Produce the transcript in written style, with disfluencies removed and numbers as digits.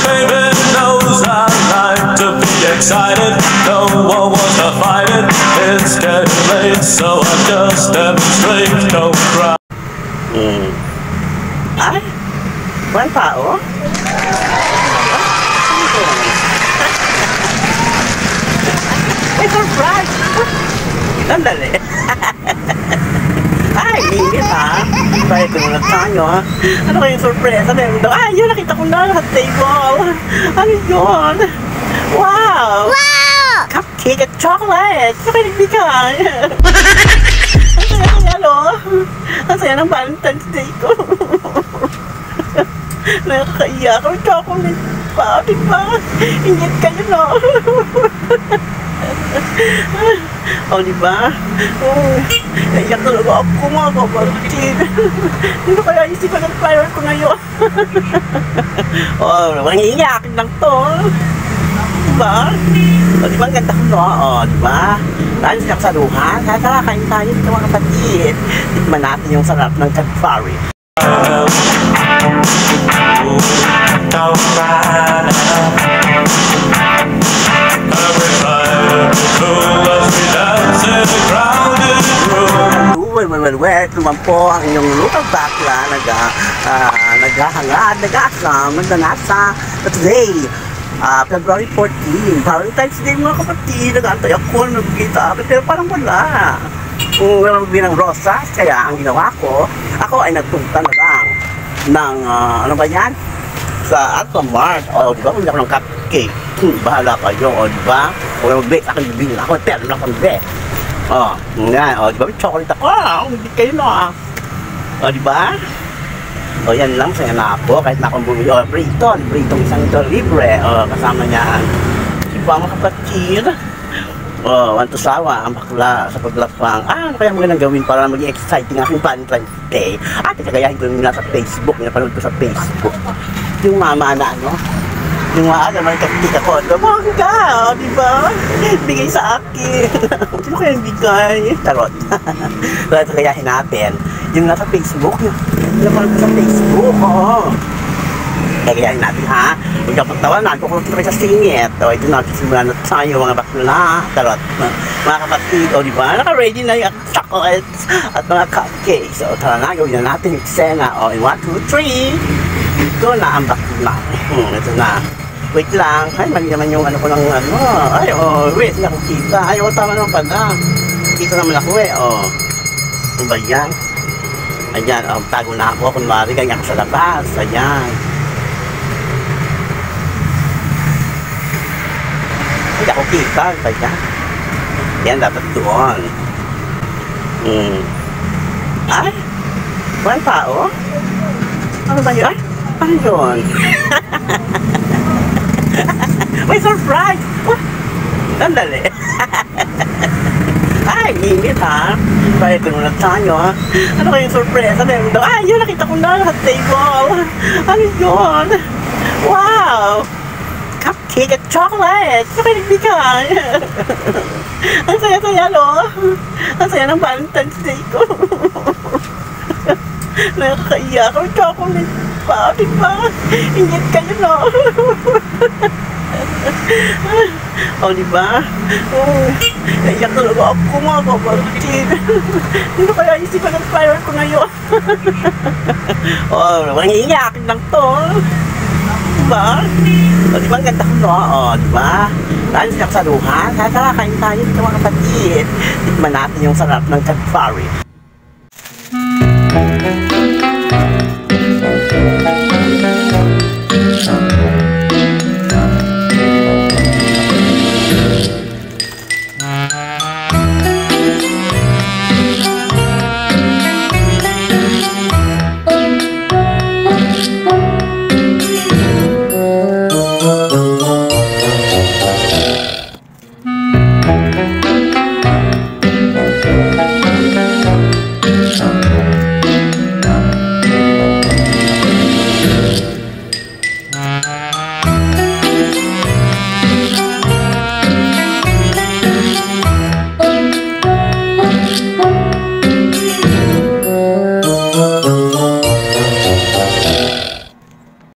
Baby knows I like to be excited. No one wants to fight it. It's getting late, so I just demonstrate. No cry. Ay, walang tao? May surprise! Sandali. Ay, init ha. Tayo tulad tayo ha. Ano kayong surpresa na yun? Ay, yun, nakita ko na sa table. Ano yun? Wow! Wow! Cupcake at chocolate! Ano kayo nagbigay? Ang saya-saya, no? Ang saya ng Valentine's Day ko. Nakakaiyak ang chocolate pa, diba? Ingit kayo, no? O, diba? Naiyak talaga ako mga kapatid. Hindi kaya isipan ng flower ko ngayon. O, mangiiyak lang to. Diba? O, diba ang ganda ko, no? O, diba? Tayo sa kasaluhan. Tara, kain tayo dito mga kapatid. Tikman natin yung sarap ng Cadbury. Don't cry now. Every time cool as we dance in a crowded room. Well, naman po ang inyong lutang bakla naghahangad, nag-aasam, nagdanasa today, February 14, Valentine's Day mga kapatid. Nag-antay ako, nagkita ako, pero parang wala. Kung walang binang rosas, kaya ang ginawa ko, ako ay nagpunta na lang ng, ano ba yan? Sa Alphamart. O, diba? Kung hindi ako ng cupcake, bahala kayo, o, diba? Kung mag-bake, akin bibili ako, pero lang akong bake. O, yan, o, diba? May chocolate ako, hindi kayo na. O, diba? O, yan lang, saya na ako, kahit na akong bumili. O, Briton isang ito libre. O, kasama niyan. Diba, mga kapatid? Oh, want to sawa ang bakla sa paglapang. Ano kaya magandang gawin para maging exciting aking Valentine's Day? At kagayahin ko yung nasa Facebook, napanood ko sa Facebook. Yung mama na ano, yung maaga man kakita ko, bongga, di ba? Bigay sa akin. Sino kaya bigay? Tarot. Kaya kagayahin natin. Yung nasa Facebook, yung napanood ko sa Facebook, oo. Kagayahin natin ha. Huwag ka pagtawanan, kukulot na kayo sa singit. O, ito natin simulan na tayo mga bakla. Tarot. Mga kapatid, o diba? Naka-ready na yung chocolates at mga cupcakes. O, tara na, gawin na natin yung eksena. O, in 1, 2, 3. Ito na ang bakla. Ito na. Wait lang. Ay, mali naman yung ano ko ng ano. Ay, o, wait, hindi ako kita. Ay, o, tama naman pala. Kita naman ako eh. O, ano ba yan? Ayan, o, tago na ako. Kunwari, ganyan ako sa labas. Ayan. Hindi ako kita, kaya yan dapat doon. Ay, walang tao? Ano ba yun? Ay, ano yun? May surprise! Sandali. Ay, init ha. Tayo tulad tayo ha. Ano kayong surpresa na yun? Ay, yun, nakita ko na sa table. Ano yun? Wow! Cupcake at chocolate! Ano kayo nagbigay? Ang saya-saya, no? Ang saya ng Valentine's Day ko. Nakakaiyak ang chocolate pa, diba? Ingit kayo, no? O, diba? Naiyak talaga ako mga kapatid. Hindi kaya isipan ng flower ko ngayon. O, mangiiyak lang to. Diba? O, diba ang ganda ko, no? O, diba? Tayo sa kasaluhan. Tara, kain tayo dito mga kapatid. Tikman natin yung sarap ng Cadbury.